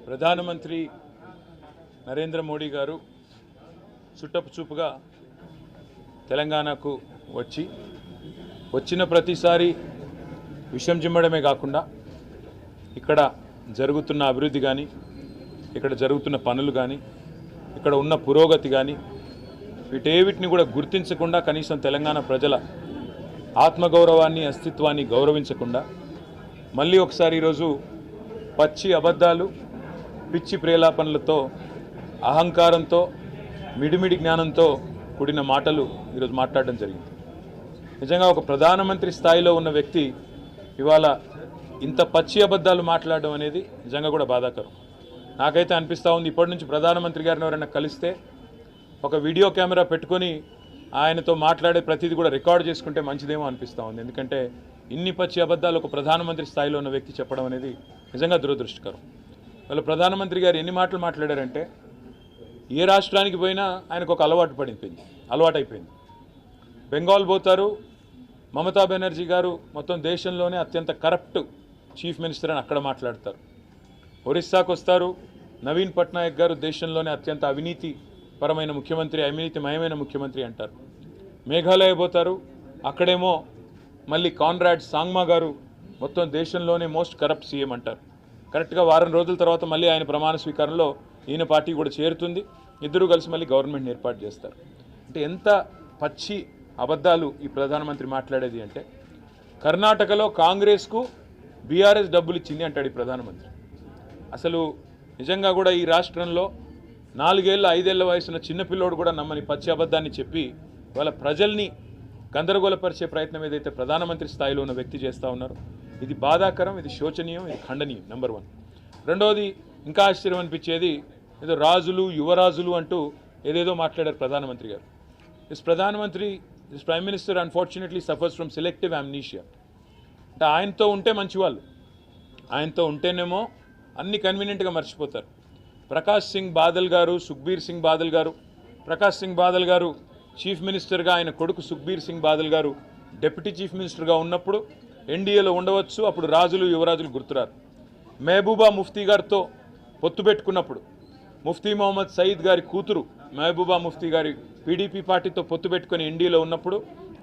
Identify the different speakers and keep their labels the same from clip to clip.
Speaker 1: ప్రధానమంత్రి నరేంద్ర మోడీ గారు చుట్టపు చూపుగా తెలంగాణకు వచ్చిన ప్రతిసారి విషం జిమ్మడమే కాకుండా ఇక్కడ జరుగుతున్న అభివృద్ధి కానీ, ఇక్కడ జరుగుతున్న పనులు కానీ, ఇక్కడ ఉన్న పురోగతి కానీ వీటేవిటిని కూడా గుర్తించకుండా, కనీసం తెలంగాణ ప్రజల ఆత్మగౌరవాన్ని, అస్తిత్వాన్ని గౌరవించకుండా మళ్ళీ ఒకసారి ఈరోజు పచ్చి అబద్ధాలు, పిచ్చి ప్రేలాపనలతో, అహంకారంతో, మిడిమిడి జ్ఞానంతో కూడిన మాటలు ఈరోజు మాట్లాడడం జరిగింది. నిజంగా ఒక ప్రధానమంత్రి స్థాయిలో ఉన్న వ్యక్తి ఇవాళ ఇంత పచ్చి అబద్ధాలు మాట్లాడడం అనేది నిజంగా కూడా బాధాకరం. నాకైతే అనిపిస్తూ ఉంది, ఇప్పటి నుంచి ప్రధానమంత్రి గారిని ఎవరైనా కలిస్తే ఒక వీడియో కెమెరా పెట్టుకొని ఆయనతో మాట్లాడే ప్రతిదీ కూడా రికార్డ్ చేసుకుంటే మంచిదేమో అనిపిస్తూ ఉంది. ఎందుకంటే ఇన్ని పచ్చి అబద్ధాలు ఒక ప్రధానమంత్రి స్థాయిలో ఉన్న వ్యక్తి చెప్పడం అనేది నిజంగా దురదృష్టకరం. వాళ్ళ ప్రధానమంత్రి గారు ఎన్ని మాటలు మాట్లాడారంటే, ఏ రాష్ట్రానికి పోయినా ఆయనకు ఒక అలవాటైపోయింది. బెంగాల్ పోతారు, మమతా బెనర్జీ గారు మొత్తం దేశంలోనే అత్యంత కరప్ట్ చీఫ్ మినిస్టర్ అని అక్కడ మాట్లాడతారు. ఒరిస్సాకు వస్తారు, నవీన్ పట్నాయక్ గారు దేశంలోనే అత్యంత అవినీతిపరమైన ముఖ్యమంత్రి, అవినీతిమయమైన ముఖ్యమంత్రి అంటారు. మేఘాలయ పోతారు, అక్కడేమో మళ్ళీ కాన్రాడ్ సాంగ్మా గారు మొత్తం దేశంలోనే మోస్ట్ కరప్ట్ సీఎం అంటారు. కరెక్ట్గా వారం రోజుల తర్వాత మళ్ళీ ఆయన ప్రమాణ స్వీకారంలో ఈయన పార్టీ కూడా చేరుతుంది. ఇద్దరూ కలిసి మళ్ళీ గవర్నమెంట్ని ఏర్పాటు చేస్తారు. అంటే ఎంత పచ్చి అబద్ధాలు ఈ ప్రధానమంత్రి మాట్లాడేది అంటే, కర్ణాటకలో కాంగ్రెస్కు బీఆర్ఎస్ డబ్బులు ఇచ్చింది అంటాడు ఈ ప్రధానమంత్రి. అసలు నిజంగా కూడా ఈ రాష్ట్రంలో 4 ఏళ్ళ 5 ఏళ్ల వయసున్న చిన్నపిల్లోడు కూడా నమ్మని పచ్చి అబద్ధాన్ని చెప్పి వాళ్ళ ప్రజల్ని గందరగోళపరిచే ప్రయత్నం ఏదైతే ప్రధానమంత్రి స్థాయిలో ఉన్న వ్యక్తి చేస్తూ ఉన్నారో ఇది బాధాకరం, ఇది శోచనీయం, ఇది ఖండనీయం. నెంబర్ 1. రెండవది ఇంకా ఆశ్చర్యం అనిపించేది, ఏదో రాజులు యువరాజులు అంటూ ఏదేదో మాట్లాడారు ప్రధానమంత్రి గారు. This prime minister unfortunately suffers from selective amnesia. అంటే ఆయనతో ఉంటే మంచివాళ్ళు, ఆయనతో ఉంటేనేమో అన్ని కన్వీనియంట్గా మర్చిపోతారు. ప్రకాష్ సింగ్ బాదల్ గారు, సుఖ్బీర్ సింగ్ బాదల్ గారు, ప్రకాష్ సింగ్ బాదల్ గారు చీఫ్ మినిస్టర్గా, ఆయన కొడుకు సుఖ్బీర్ సింగ్ బాదల్ గారు డిప్యూటీ చీఫ్ మినిస్టర్గా ఉన్నప్పుడు ఎన్డీఏలో ఉండవచ్చు, అప్పుడు రాజులు యువరాజులు గుర్తురారు. మహబూబా ముఫ్తీ గారితో పొత్తు పెట్టుకున్నప్పుడు, ముఫ్తీ మొహమ్మద్ సయీద్ గారి కూతురు మహబూబా ముఫ్తీ గారి పీడీపీ పార్టీతో పొత్తు పెట్టుకుని ఎన్డీఏలో ఉన్నప్పుడు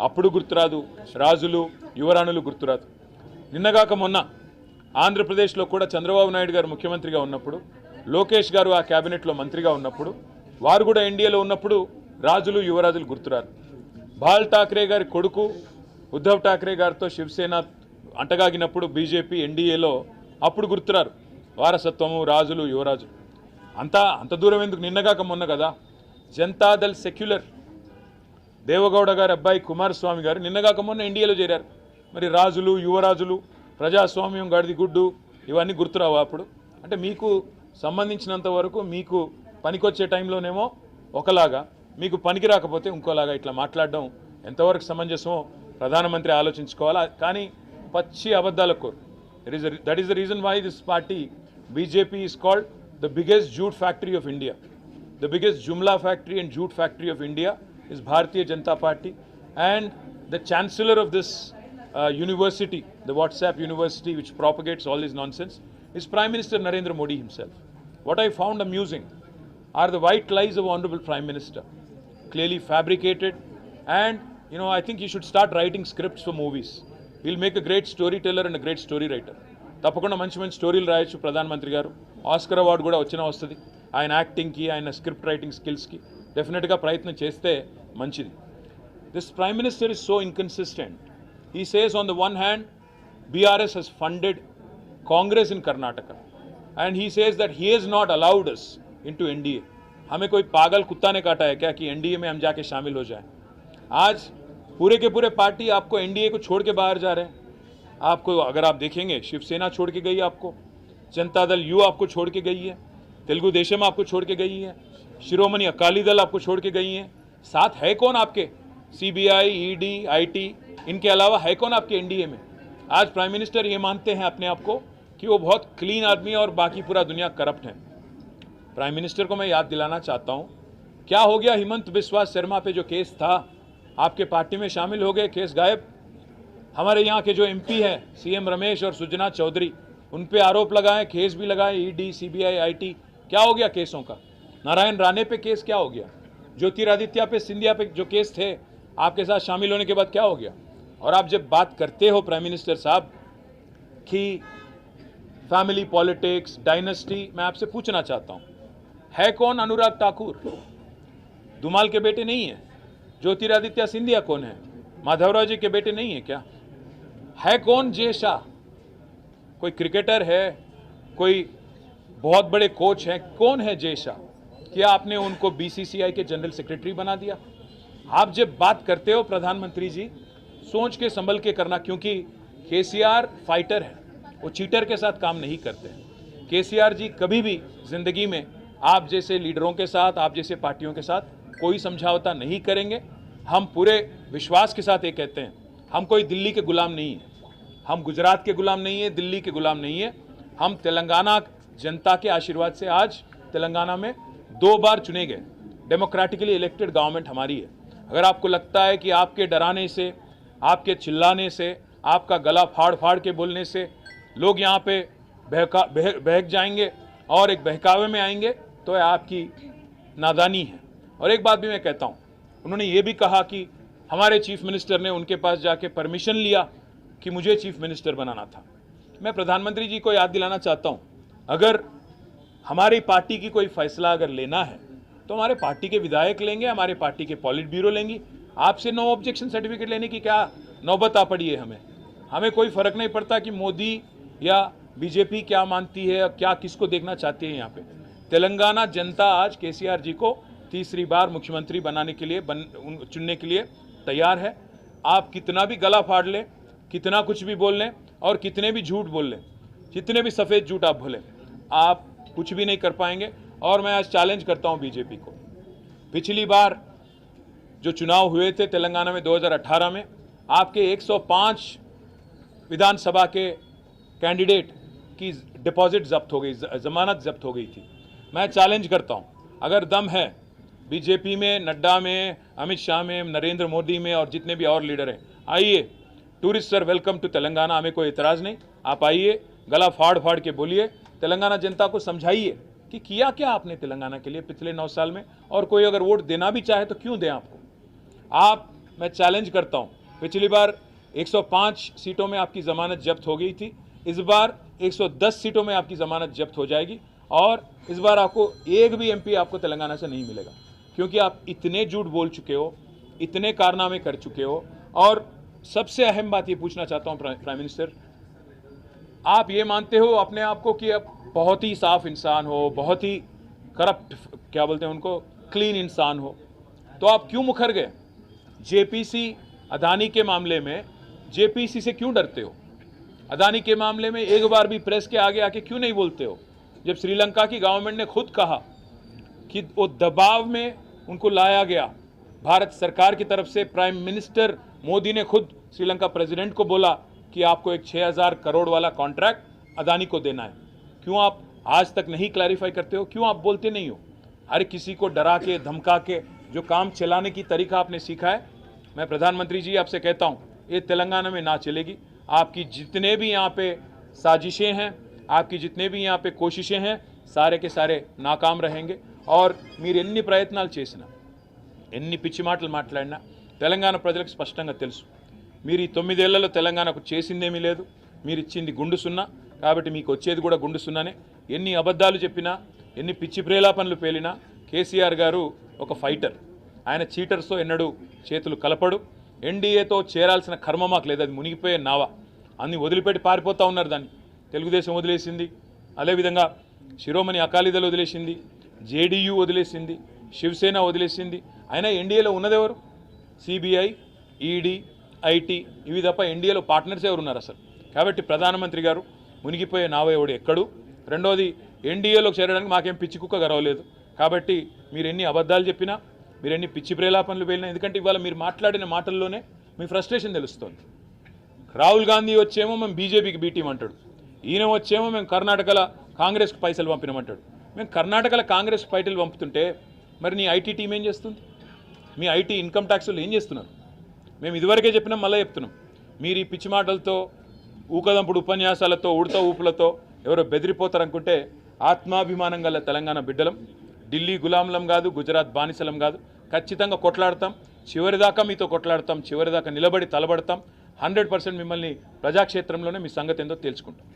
Speaker 1: అప్పుడు గుర్తురాదు, రాజులు యువరాణులు గుర్తురాదు. నిన్నగాక మొన్న ఆంధ్రప్రదేశ్లో కూడా చంద్రబాబు నాయుడు గారు ముఖ్యమంత్రిగా ఉన్నప్పుడు, లోకేష్ గారు ఆ క్యాబినెట్లో మంత్రిగా ఉన్నప్పుడు, వారు కూడా ఎన్డీఏలో ఉన్నప్పుడు రాజులు యువరాజులు గుర్తురారు. బాల్ ఠాక్రే గారి కొడుకు ఉద్ధవ్ ఠాక్రే గారితో శివసేన అంటగాగినప్పుడు బీజేపీ ఎన్డీఏలో అప్పుడు గుర్తురారు వారసత్వము, రాజులు యువరాజులు. అంత దూరం ఎందుకు, నిన్నగాక మొన్న కదా జనతాదళ్ సెక్యులర్ దేవగౌడ గారి అబ్బాయి కుమారస్వామి గారు నిన్నగాక మొన్న ఎన్డీఏలో చేరారు. మరి రాజులు యువరాజులు, ప్రజాస్వామ్యం, గడిది గుడ్డు ఇవన్నీ గుర్తురావు అప్పుడు. అంటే మీకు సంబంధించినంత వరకు మీకు పనికొచ్చే టైంలోనేమో ఒకలాగా, మీకు పనికి రాకపోతే ఇంకోలాగా ఇట్లా మాట్లాడడం ఎంతవరకు సమంజసమో ప్రధానమంత్రి ఆలోచించుకోవాలా. కానీ పచ్చి అబద్ధాల కోరు. That is the reason why this party BJP is called the biggest jhoot factory of India. The biggest Jumla factory and jute factory of India is Bharatiya Janata Party, and the chancellor of this university, the WhatsApp university which propagates all this nonsense, is Prime Minister Narendra Modi himself. What I found amusing are the white lies of Honorable Prime Minister, clearly fabricated, and I think he should start writing scripts for movies. He'll make a great storyteller and a great story writer. తప్పకుండా మంచి స్టోరీలు రాయొచ్చు ప్రధానమంత్రి గారు. Oscar award కూడా వస్తుంది ఆయన యాక్టింగ్కి, ఆయన స్క్రిప్ట్ రైటింగ్ స్కిల్స్కి. డెఫినెట్గా ప్రయత్నం చేస్తే మంచిది. This prime minister is so inconsistent. He says on the one hand BRS has funded Congress in Karnataka and he says that he has not allowed us into NDA. हमें कोई पागल कुत्ता ने काटा है क्या कि एनडीए में हम जाके शामिल हो जाएं? आज पूरे के पूरे पार्टी आपको एनडीए को छोड़ के बाहर जा रहे हैं. आपको अगर आप देखेंगे, शिवसेना छोड़ के गई, आपको जनता दल यू आपको छोड़ के गई है, तेलुगु देशम आपको छोड़ के गई है, शिरोमणि अकाली दल आपको छोड़ के गई है. साथ है कौन आपके? सीबीआई, ईडी, आईटी, इनके अलावा है कौन आपके एनडीए में? आज प्राइम मिनिस्टर ये मानते हैं अपने आप को कि वो बहुत क्लीन आदमी है और बाकी पूरा दुनिया करप्ट है. प्राइम मिनिस्टर को मैं याद दिलाना चाहता हूँ, क्या हो गया हिमंत बिस्वा शर्मा पे जो केस था, आपके पार्टी में शामिल हो गए, केस गायब. हमारे यहाँ के जो एमपी हैं सीएम रमेश और सुजना चौधरी, उन पे आरोप लगाए, केस भी लगाए, ईडी, सीबीआई, आईटी। क्या हो गया केसों का? नारायण राणे पे केस क्या हो गया? ज्योतिरादित्य पे, सिंधिया पे जो केस थे आपके साथ शामिल होने के बाद क्या हो गया? और आप जब बात करते हो प्राइम मिनिस्टर साहब कि फैमिली पॉलिटिक्स, डायनेस्टी, मैं आपसे पूछना चाहता हूं, है कौन अनुराग ठाकुर? धुमाल के बेटे नहीं है? ज्योतिरादित्य सिंधिया कौन है? माधवराव जी के बेटे नहीं है क्या? है कौन जय शाह? कोई क्रिकेटर है? कोई बहुत बड़े कोच हैं? कौन है जय शाह? क्या आपने उनको बीसीसीआई के जनरल सेक्रेटरी बना दिया? आप जब बात करते हो प्रधानमंत्री जी, सोच के संभल के करना, क्योंकि केसीआर फाइटर है, वो चीटर के साथ काम नहीं करते। केसीआर जी कभी भी जिंदगी में आप जैसे लीडरों के साथ, आप जैसे पार्टियों के साथ कोई समझौता नहीं करेंगे। हम पूरे विश्वास के साथ ये कहते हैं, हम कोई दिल्ली के गुलाम नहीं है, हम गुजरात के गुलाम नहीं है, दिल्ली के गुलाम नहीं है। हम तेलंगाना जनता के आशीर्वाद से आज तेलंगाना में 2 बार चुने गए, डेमोक्रेटिकली इलेक्टेड गवर्नमेंट हमारी है। अगर आपको लगता है कि आपके डराने से, आपके चिल्लाने से, आपका गला फाड़ फाड़ के बोलने से लोग यहाँ पे बहक जाएंगे और एक बहकावे में आएंगे, तो आपकी नादानी है। और एक बात भी मैं कहता हूँ, उन्होंने ये भी कहा कि हमारे चीफ मिनिस्टर ने उनके पास जाके परमिशन लिया कि मुझे चीफ मिनिस्टर बनाना था। मैं प्रधानमंत्री जी को याद दिलाना चाहता हूँ, अगर हमारी पार्टी की कोई फैसला अगर लेना है तो हमारे पार्टी के विधायक लेंगे, हमारे पार्टी के पॉलिट ब्यूरो लेंगी। आपसे नो ऑब्जेक्शन सर्टिफिकेट लेने की क्या नौबत आ पड़ी है? हमें कोई फर्क नहीं पड़ता कि मोदी या बीजेपी क्या मानती है, क्या किसको देखना चाहती है। यहाँ पे तेलंगाना जनता आज केसीआर जी को तीसरी बार मुख्यमंत्री बनाने के लिए चुनने के लिए तैयार है। आप कितना भी गला फाड़ लें, कितना कुछ भी बोल लें और कितने भी झूठ बोल लें, जितने भी सफ़ेद झूठ आप बोलें, आप कुछ भी नहीं कर पाएंगे। और मैं आज चैलेंज करता हूं बीजेपी को, पिछली बार जो चुनाव हुए थे तेलंगाना में 2018 में, आपके 105 विधानसभा के कैंडिडेट की डिपॉजिट जब्त हो गई, जमानत जब्त हो गई थी। मैं चैलेंज करता हूं, अगर दम है बीजेपी में, नड्डा में, अमित शाह में, नरेंद्र मोदी में और जितने भी और लीडर हैं, आइए, tourist sir welcome to Telangana, हमें कोई इतराज़ नहीं। आप आइए, गला फाड़ फाड़ के बोलिए, तेलंगाना जनता को समझाइए कि किया क्या आपने तेलंगाना के लिए पिछले 9 साल में। और कोई अगर वोट देना भी चाहे तो क्यों दें आपको। मैं चैलेंज करता हूं, पिछली बार 105 सीटों में आपकी जमानत जब्त हो गई थी, इस बार 110 सीटों में आपकी जमानत जब्त हो जाएगी। और इस बार आपको एक भी एमपी आपको तेलंगाना से नहीं मिलेगा, क्योंकि आप इतने झूठ बोल चुके हो, इतने कारनामे कर चुके हो। और सबसे अहम बात ये पूछना चाहता हूं प्राइम मिनिस्टर, आप ये मानते हो अपने आप को कि आप बहुत ही साफ इंसान हो, बहुत ही करप्ट, क्या बोलते हैं उनको, क्लीन इंसान हो, तो आप क्यों मुखर गए? जेपीसी अदानी के मामले में जेपीसी से क्यों डरते हो? अदानी के मामले में एक बार भी प्रेस के आगे आके क्यों नहीं बोलते हो? जब श्रीलंका की गवर्नमेंट ने खुद कहा कि वो दबाव में उनको लाया गया, भारत सरकार की तरफ से प्राइम मिनिस्टर मोदी ने खुद श्रीलंका प्रेसिडेंट को बोला कि आपको एक 6000 करोड़ वाला कॉन्ट्रैक्ट अदानी को देना है, क्यों आप आज तक नहीं क्लैरिफाई करते हो? क्यों आप बोलते नहीं हो? हर किसी को डरा के, धमका के जो काम चलाने की तरीका आपने सीखा है, मैं प्रधानमंत्री जी आपसे कहता हूं, ये तेलंगाना में ना चलेगी। आपकी जितने भी यहाँ पे साजिशें हैं, आपकी जितने भी यहाँ पे कोशिशें हैं, सारे के सारे नाकाम रहेंगे। और మీరు ఎన్ని ప్రయత్నాలు చేసినా, ఎన్ని పిచ్చి మాటలు మాట్లాడినా తెలంగాణ ప్రజలకు స్పష్టంగా తెలుసు, మీరు ఈ 9 ఏళ్లలో తెలంగాణకు చేసిందేమీ లేదు, మీరు ఇచ్చింది గుండు సున్నా, కాబట్టి మీకు వచ్చేది కూడా గుండు సున్నానే। ఎన్ని అబద్ధాలు చెప్పినా, ఎన్ని పిచ్చి ప్రేలాపనలు పేలినా కేసీఆర్ గారు ఒక ఫైటర్, ఆయన చీటర్స్తో ఎన్నడూ చేతులు కలపడు। ఎన్డీఏతో చేరాల్సిన కర్మ మాకు లేదు, అది మునిగిపోయే నావ, అన్ని వదిలిపెట్టి పారిపోతూ ఉన్నారు। దాన్ని తెలుగుదేశం వదిలేసింది, అదేవిధంగా శిరోమణి అకాలీదళ్ వదిలేసింది, జేడీయూ వదిలేసింది, శివసేన వదిలేసింది। అయినా ఎన్డీఏలో ఉన్నదెవరు? సిబిఐ, ఈడీ, ఐటీ, ఇవి తప్ప ఎన్డీఏలో పార్ట్నర్స్ ఎవరు ఉన్నారు అసలు? కాబట్టి ప్రధానమంత్రి గారు మునిగిపోయే నావ ఎవడు ఎక్కడు। రెండోది, ఎన్డీఏలోకి చేరడానికి మాకేం పిచ్చి కుక్క గరవలేదు, కాబట్టి మీరు ఎన్ని అబద్ధాలు చెప్పినా, మీరు ఎన్ని పిచ్చి ప్రేలాపనలు వెళ్ళినా, ఎందుకంటే ఇవాళ మీరు మాట్లాడిన మాటల్లోనే మీ ఫ్రస్ట్రేషన్ తెలుస్తుంది। రాహుల్ గాంధీ వచ్చేమో మేము బీజేపీకి బీ టీం అంటాడు, ఈయన వచ్చేమో మేము కర్ణాటకలో కాంగ్రెస్కి పైసలు పంపినామంటాడు। మేము కర్ణాటకలో కాంగ్రెస్కి పైసలు పంపుతుంటే మరి నీ ఐటీ టీం ఏం చేస్తుంది? మీ ఐటీ ఇన్కమ్ ట్యాక్స్లు ఏం చేస్తున్నారు? మేము ఇదివరకే చెప్పినాం, మళ్ళీ చెప్తున్నాం, మీరు ఈ పిచ్చి మాటలతో ఊకదంపుడు ఉపన్యాసాలతో ఉడత ఊపులతో ఎవరో బెదిరిపోతారనుకుంటే ఆత్మాభిమానం గల తెలంగాణ బిడ్డలం. ఢిల్లీ గులాంలం కాదు, గుజరాత్ బానిసలం కాదు. ఖచ్చితంగా కొట్లాడతాం, చివరిదాకా మీతో కొట్లాడతాం, చివరిదాకా నిలబడి తలబడతాం. 100% మిమ్మల్ని ప్రజాక్షేత్రంలోనే మీ సంగతి ఏందో తెలుసుకుంటాం.